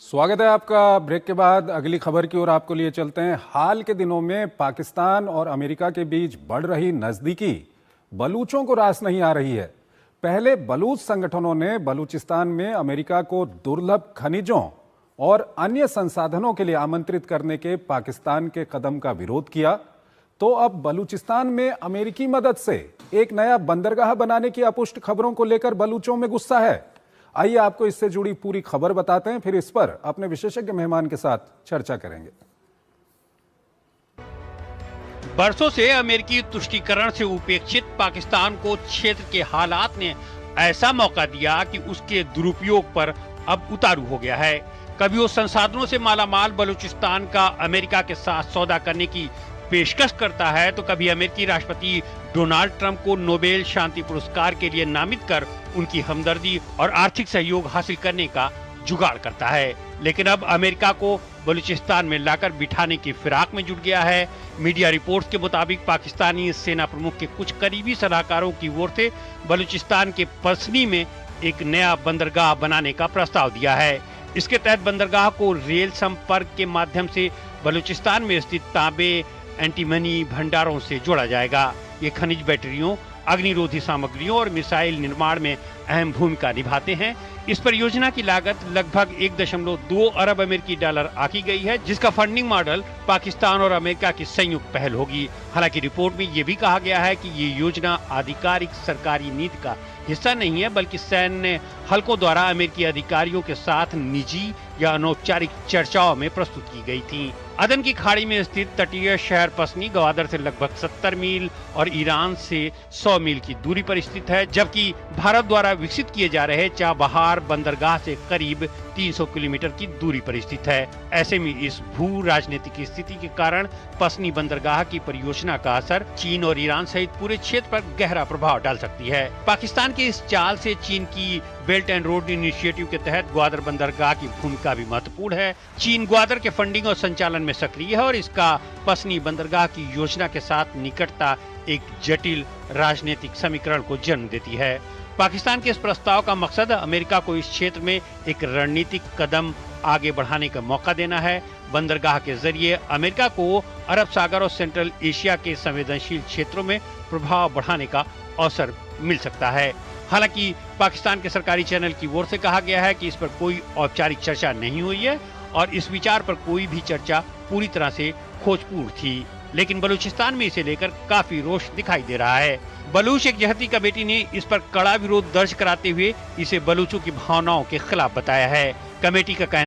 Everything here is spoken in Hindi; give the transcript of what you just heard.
स्वागत है आपका। ब्रेक के बाद अगली खबर की ओर आपको लिए चलते हैं। हाल के दिनों में पाकिस्तान और अमेरिका के बीच बढ़ रही नजदीकी बलूचों को रास नहीं आ रही है। पहले बलूच संगठनों ने बलूचिस्तान में अमेरिका को दुर्लभ खनिजों और अन्य संसाधनों के लिए आमंत्रित करने के पाकिस्तान के कदम का विरोध किया, तो अब बलूचिस्तान में अमेरिकी मदद से एक नया बंदरगाह बनाने की अपुष्ट खबरों को लेकर बलूचों में गुस्सा है। आइए आपको इससे जुड़ी पूरी खबर बताते हैं, फिर इस पर अपने विशेषज्ञ मेहमान के साथ चर्चा करेंगे। बरसों से अमेरिकी तुष्टीकरण से उपेक्षित पाकिस्तान को क्षेत्र के हालात ने ऐसा मौका दिया कि उसके दुरुपयोग पर अब उतारू हो गया है। कभी वो संसाधनों से मालामाल बलूचिस्तान का अमेरिका के साथ सौदा करने की पेशकश करता है, तो कभी अमेरिकी राष्ट्रपति डोनाल्ड ट्रंप को नोबेल शांति पुरस्कार के लिए नामित कर उनकी हमदर्दी और आर्थिक सहयोग हासिल करने का जुगाड़ करता है। लेकिन अब अमेरिका को बलूचिस्तान में लाकर बिठाने की फिराक में जुट गया है। मीडिया रिपोर्ट्स के मुताबिक पाकिस्तानी सेना प्रमुख के कुछ करीबी सलाहकारों की ओर से बलूचिस्तान के पसनी में एक नया बंदरगाह बनाने का प्रस्ताव दिया है। इसके तहत बंदरगाह को रेल संपर्क के माध्यम से बलूचिस्तान में स्थित तांबे एंटीमनी भंडारों से जोड़ा जाएगा। ये खनिज बैटरियों, अग्निरोधी सामग्रियों और मिसाइल निर्माण में अहम भूमिका निभाते हैं। इस परियोजना की लागत लगभग 1.2 अरब अमेरिकी डॉलर आकी गई है, जिसका फंडिंग मॉडल पाकिस्तान और अमेरिका की संयुक्त पहल होगी। हालांकि रिपोर्ट में ये भी कहा गया है कि ये योजना आधिकारिक सरकारी नीति का हिस्सा नहीं है, बल्कि सैन्य हलकों द्वारा अमेरिकी अधिकारियों के साथ निजी या अनौपचारिक चर्चाओं में प्रस्तुत की गई थी। अदन की खाड़ी में स्थित तटीय शहर पसनी ग्वादर से लगभग 70 मील और ईरान से 100 मील की दूरी पर स्थित है, जबकि भारत द्वारा विकसित किए जा रहे चाबहार बंदरगाह से करीब 300 किलोमीटर की दूरी पर स्थित है। ऐसे में इस भू राजनीतिक स्थिति के कारण पसनी बंदरगाह की परियोजना का असर चीन और ईरान सहित पूरे क्षेत्र पर गहरा प्रभाव डाल सकती है। पाकिस्तान के इस चाल से चीन की बेल्ट एंड रोड इनिशिएटिव के तहत ग्वादर बंदरगाह की भूमिका भी महत्वपूर्ण है। चीन ग्वादर के फंडिंग और संचालन में सक्रिय है और इसका पसनी बंदरगाह की योजना के साथ निकटता एक जटिल राजनीतिक समीकरण को जन्म देती है। पाकिस्तान के इस प्रस्ताव का मकसद अमेरिका को इस क्षेत्र में एक रणनीतिक कदम आगे बढ़ाने का मौका देना है। बंदरगाह के जरिए अमेरिका को अरब सागर और सेंट्रल एशिया के संवेदनशील क्षेत्रों में प्रभाव बढ़ाने का अवसर मिल सकता है। हालांकि पाकिस्तान के सरकारी चैनल की ओर से कहा गया है कि इस पर कोई औपचारिक चर्चा नहीं हुई है और इस विचार पर कोई भी चर्चा पूरी तरह से खोजपूर्ण थी, लेकिन बलूचिस्तान में इसे लेकर काफी रोष दिखाई दे रहा है। बलूच एकजहती कमेटी ने इस पर कड़ा विरोध दर्ज कराते हुए इसे बलूचों की भावनाओं के खिलाफ बताया है। कमेटी का कहना